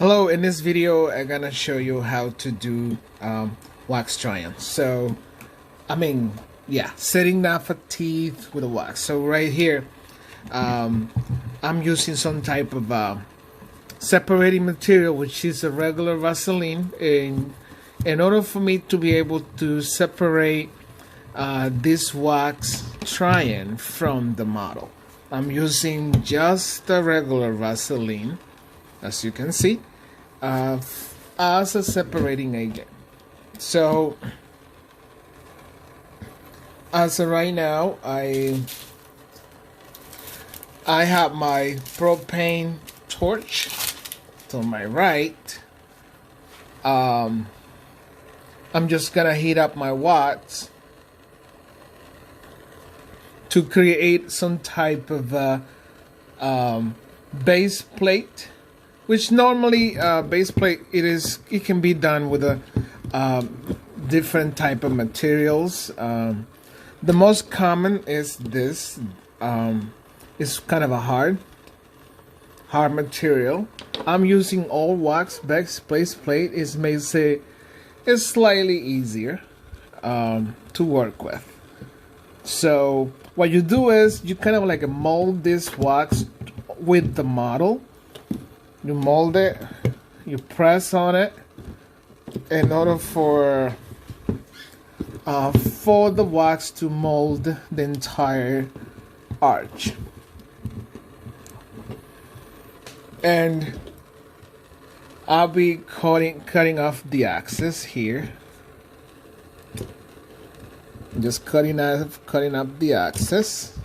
Hello, in this video I'm gonna show you how to do wax trying. So setting down for teeth with a wax. So right here I'm using some type of separating material, which is a regular Vaseline, in order for me to be able to separate this wax trying from the model. I'm using just the regular Vaseline, as you can see, as a separating agent. So as of right now, I have my propane torch to my right. I'm just gonna heat up my wax to create some type of base plate, which normally base plate it can be done with a different type of materials. The most common is this. It's kind of a hard material. I'm using all wax. Base plate makes it slightly easier to work with. So what you do is you kind of like mold this wax with the model. You mold it, you press on it in order for the wax to mold the entire arch. And I'll be cutting off the axis here. Just cutting up the axis.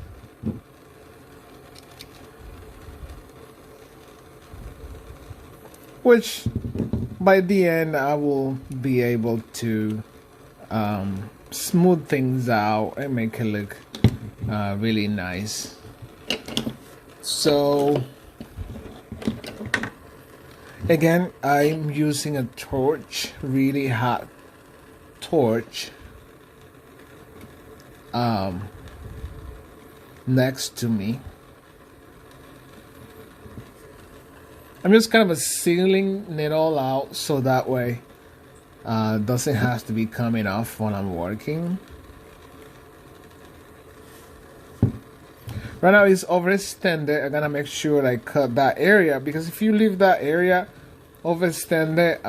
Which by the end I will be able to smooth things out and make it look really nice. So again, I'm using a torch, really hot torch, next to me. I'm just kind of sealing it all out so that way it doesn't have to be coming off when I'm working. Right now it's overextended. I'm gonna make sure I cut that area, because if you leave that area overextended,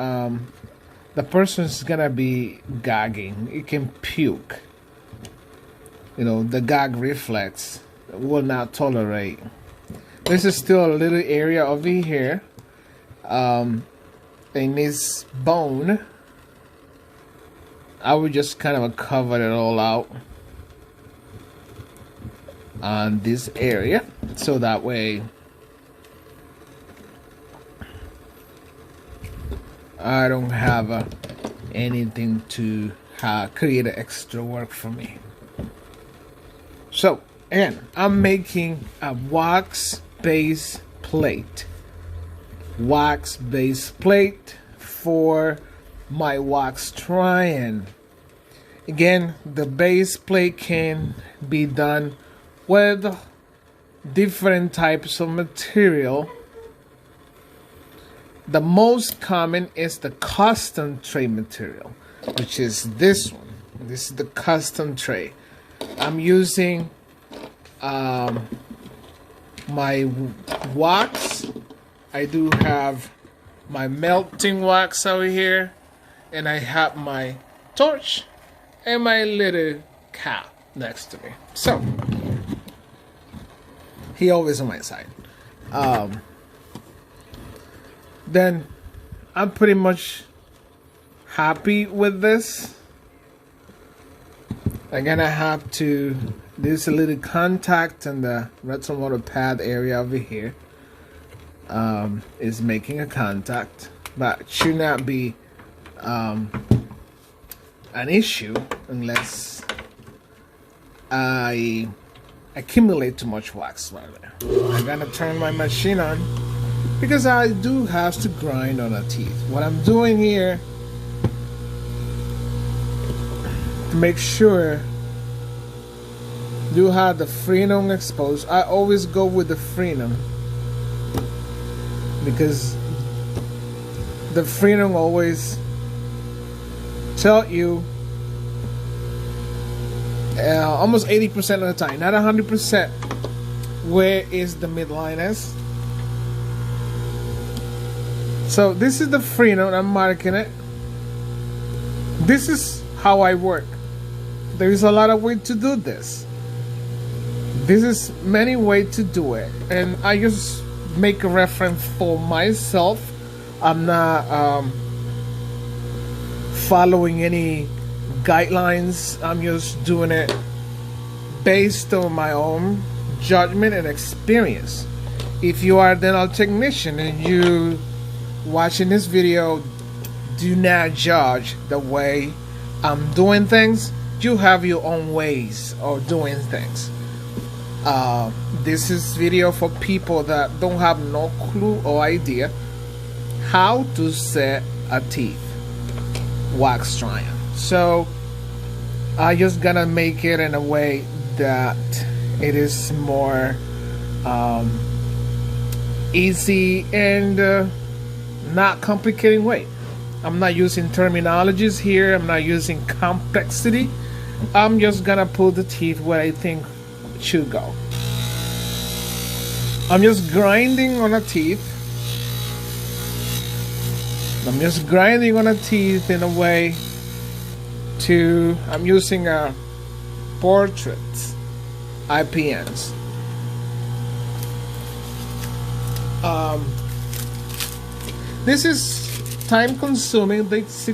the person's gonna be gagging. It can puke. You know, the gag reflex will not tolerate. This is still a little area over here in this bone. I would just kind of cover it all out on this area, so that way I don't have anything to create extra work for me. So again, I'm making a wax base plate. Wax base plate for my wax trying. Again, the base plate can be done with different types of material. The most common is the custom tray material, which is this one. This is the custom tray. I'm using my wax. I do have my melting wax over here, and I have my torch and my little cap next to me. So he always on my side. Then I'm pretty much happy with this. I'm gonna have to, there's a little contact in the retro motor pad area over here. Is making a contact, but should not be an issue unless I accumulate too much wax right there. I'm gonna turn my machine on because I do have to grind on a teeth. What I'm doing here to make sure you have the frenum exposed. I always go with the frenum because the freedom always tell you almost 80% of the time, not 100%, where is the midline is. So this is the freedom. I'm marking it. This is how I work. There is a lot of ways to do this. This is many ways to do it, and I just make a reference for myself. I'm not following any guidelines. I'm just doing it based on my own judgment and experience. If you are a dental technician and you watching this video, do not judge the way I'm doing things. You have your own ways of doing things. This is video for people that don't have no clue or idea how to set a teeth wax trying. So I just gonna make it in a way that it is more easy and not complicating way. I'm not using terminologies here. I'm not using complexity. I'm just gonna pull the teeth where I think it should go. I'm just grinding on a teeth. I'm just grinding on a teeth in a way to, I'm using a portrait IPNs. This is time consuming. This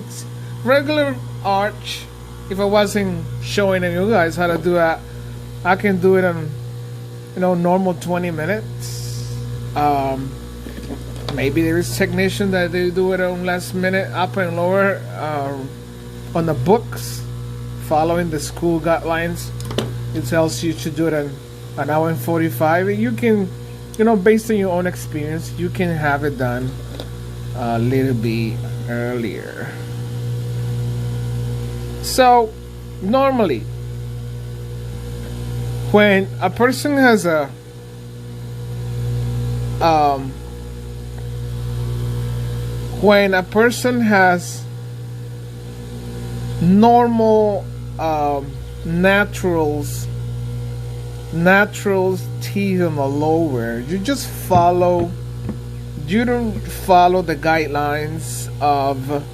regular arch, if I wasn't showing you guys how to do that, I can do it in normal 20 minutes. Maybe there is technician that they do it on last minute, up and lower on the books, following the school guidelines. It tells you to do it in an hour and 45. You can, based on your own experience, you can have it done a little bit earlier. So normally when a person has a normal naturals teeth on the lower, you don't follow the guidelines of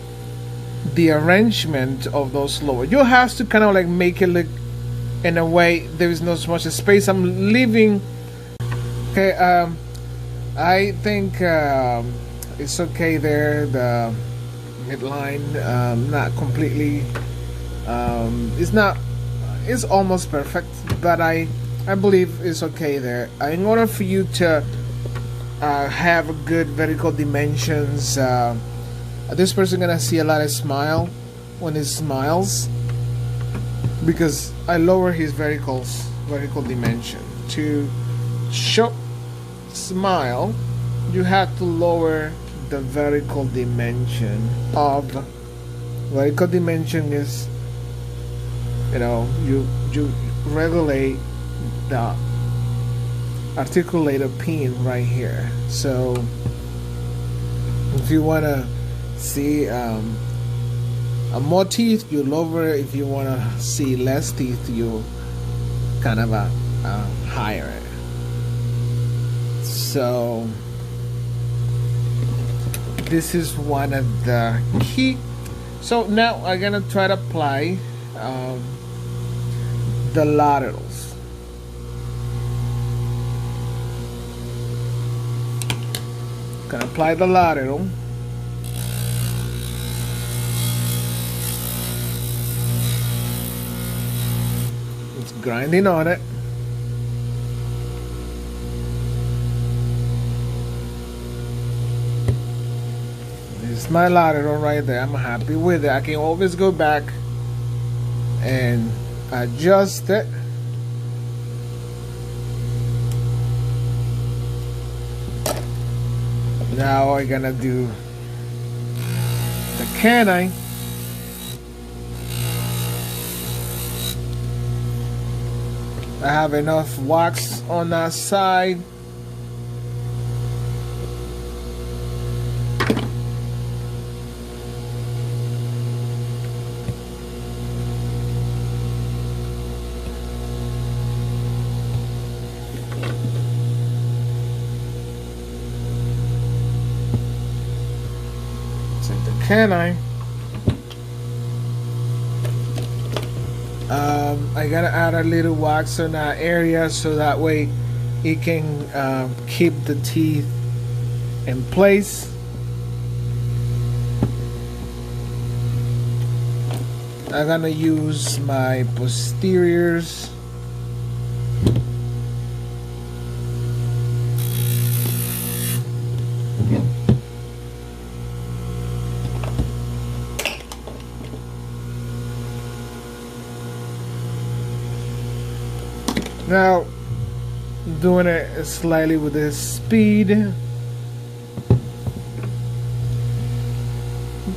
the arrangement of those lower. You have to kind of like make it look in a way there is not so much space. I'm leaving. Okay, I think it's okay there. The midline, not completely. It's almost perfect, but I believe it's okay there. In order for you to have good vertical dimensions, this person gonna see a lot of smile when he smiles, because I lower his vertical dimension. To show smile, you have to lower the vertical dimension of. Vertical dimension is, you regulate the articulator pin right here. So if you want to see more teeth, you lower it. If you want to see less teeth, you kind of higher it. So this is one of the key. So now I'm gonna try to apply the laterals. Gonna apply the lateral. It's grinding on it. This is my lateral right there. I'm happy with it. I can always go back and adjust it. Now I'm gonna do the canine. I have enough wax on that side. canine. I gotta add a little wax on that area so that way it can keep the teeth in place. I'm gonna use my posteriors. Now, doing it slightly with this speed.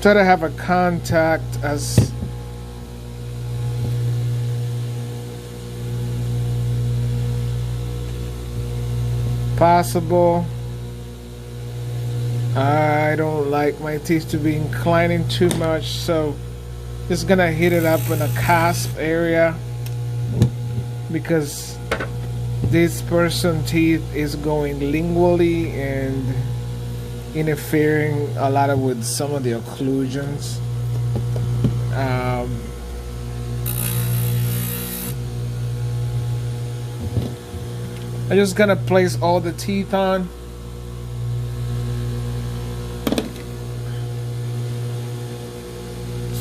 Try to have a contact as possible. I don't like my teeth to be inclining too much, so just gonna hit it up in a cusp area, because this person's teeth is going lingually and interfering a lot with some of the occlusions. I'm just gonna place all the teeth on.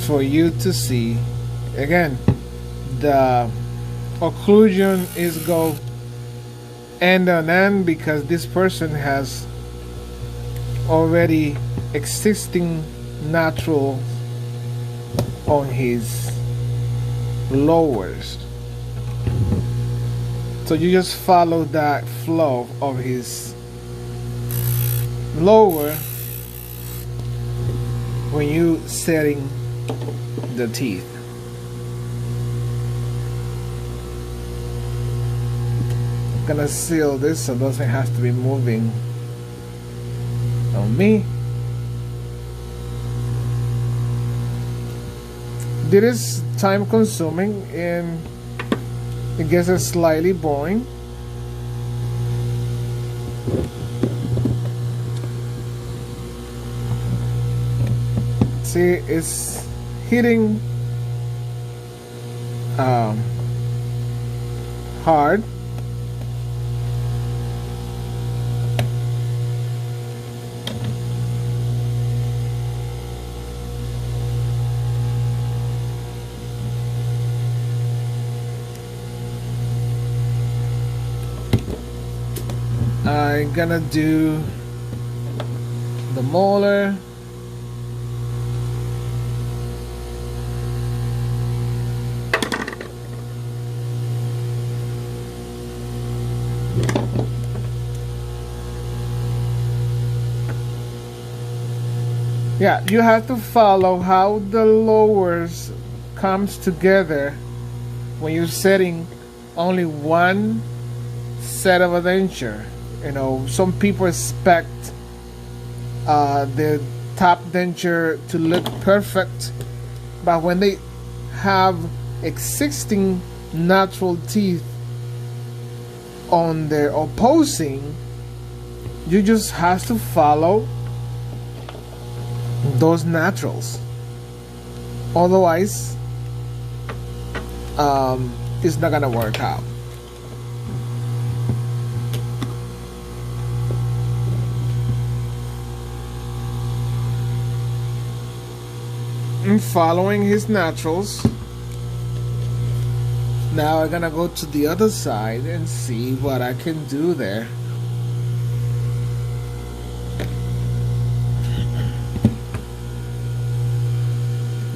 For you to see. Again, the occlusion is go end on end because this person has already existing natural on his lowers. So you just follow that flow of his lower when you setting the teeth. Gonna seal this so it doesn't have to be moving on me. This is time consuming and it gets slightly boring. See, it's hitting hard. I'm gonna do the molar. Yeah, you have to follow how the lowers comes together when you're setting only one set of a denture. You know, some people expect the top denture to look perfect, but when they have existing natural teeth on their opposing, you just have to follow those naturals. Otherwise, it's not gonna work out. I'm following his naturals. Now I'm gonna go to the other side and see what I can do there.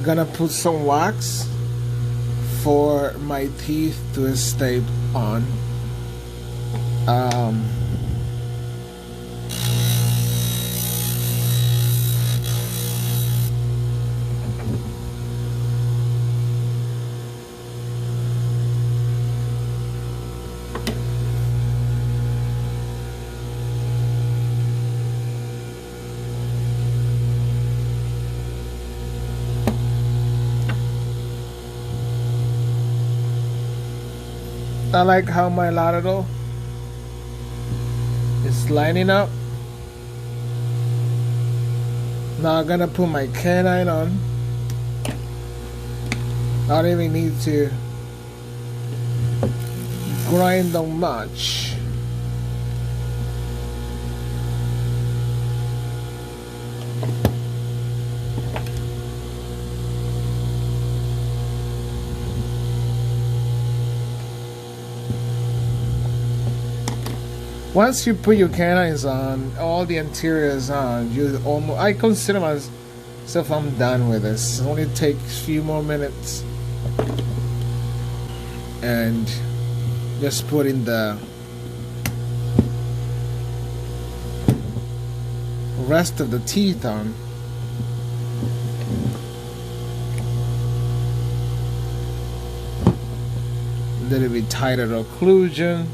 Gonna put some wax for my teeth to stay on. I like how my lateral is lining up. Now I'm gonna put my canine on. I don't even need to grind them much. Once you put your canines on, all the interiors on, you almost, I consider myself I'm done with this. It only takes a few more minutes. And just putting the rest of the teeth on. A little bit tighter occlusion.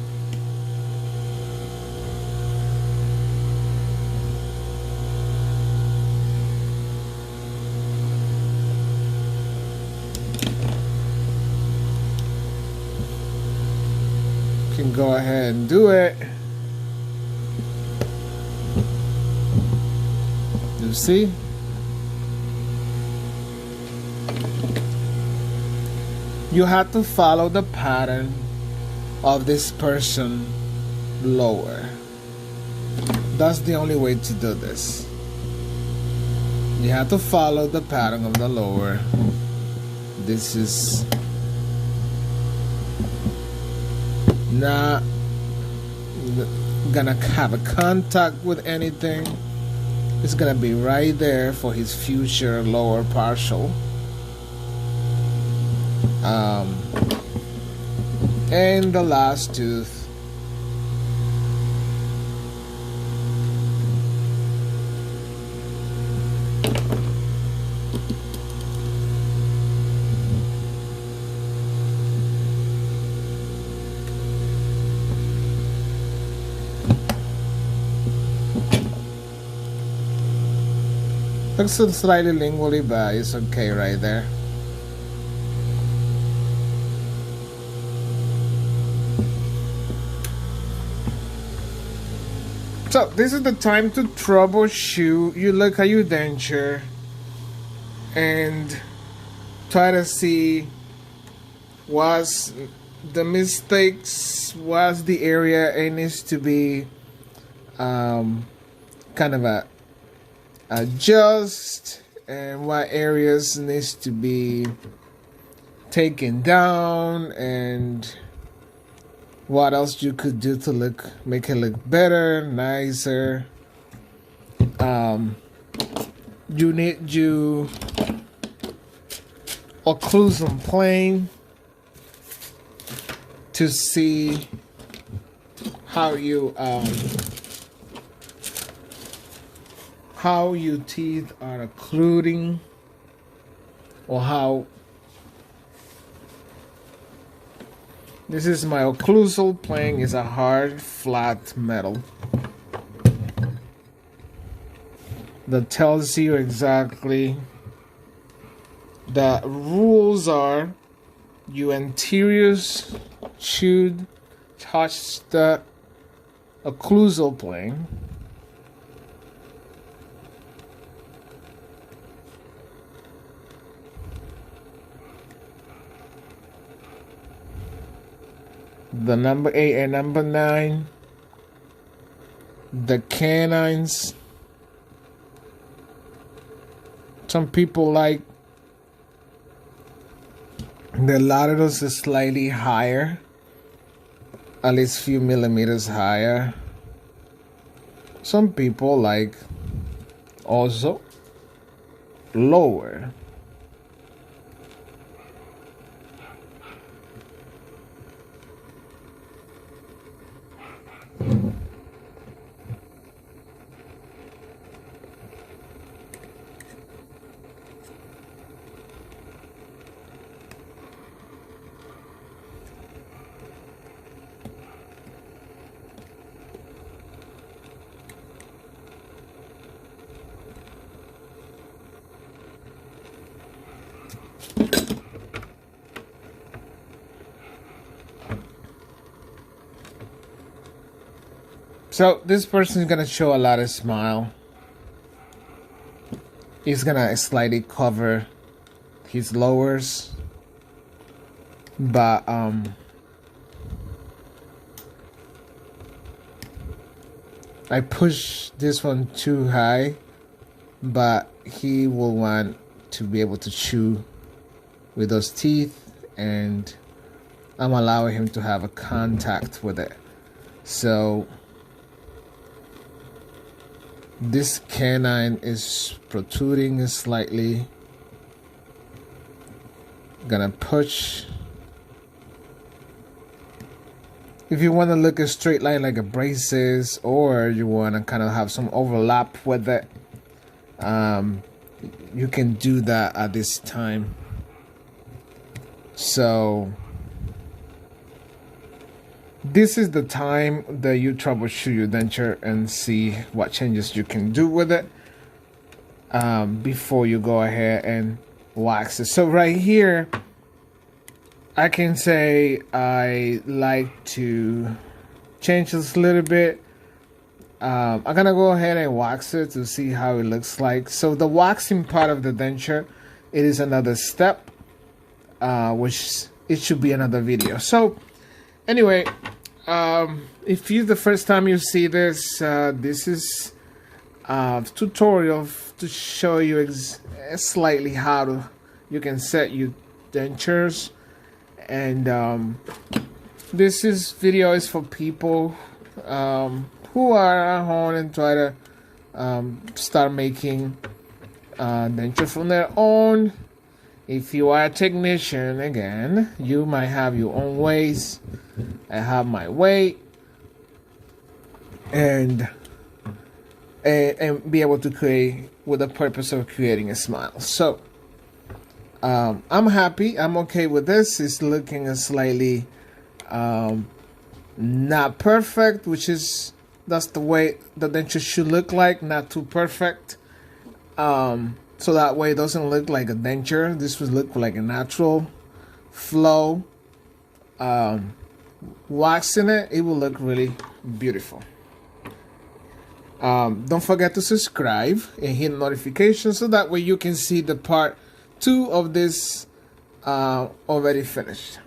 Can go ahead and do it. You see? You have to follow the pattern of this person lower. That's the only way to do this. You have to follow the pattern of the lower. This is not gonna have a contact with anything. It's gonna be right there for his future lower partial. And the last tooth. Looks slightly lingually, but it's okay right there. So this is the time to troubleshoot. You look at your denture and try to see what's the mistakes, what's the area it needs to be kind of adjust, and what areas needs to be taken down, and what else you could do to make it look better, nicer. You need your occlusion plane to see how your teeth are occluding, or how this is my occlusal plane. Is a hard flat metal that tells you exactly. The rules are your anteriors should touch the occlusal plane. The number 8 and number 9, the canines. Some people like the laterals is slightly higher, at least a few millimeters higher. Some people like also lower. So this person is gonna show a lot of smile. It's gonna slightly cover his lowers, but I push this one too high, but he will want to be able to chew with those teeth, and I'm allowing him to have a contact with it. So this canine is protruding slightly. Gonna push. If you want to look a straight line like a braces, or you want to kind of have some overlap with it, you can do that at this time. So this is the time that you troubleshoot your denture and see what changes you can do with it before you go ahead and wax it. So right here, I can say I like to change this a little bit. I'm gonna go ahead and wax it to see how it looks like. So the waxing part of the denture, it is another step, which it should be another video. So anyway, if you the first time you see this, this is a tutorial to show you slightly how you can set your dentures. And this video is for people who are at home and try to start making denture from their own. If you are a technician, again, you might have your own ways. I have my way, and be able to create with the purpose of creating a smile. So I'm happy. I'm okay with this. It's looking slightly not perfect, which is that's the way the denture should look like, not too perfect. So that way it doesn't look like a denture. This would look like a natural flow. Waxing it, it will look really beautiful. Don't forget to subscribe and hit notifications so that way you can see the part 2 of this already finished.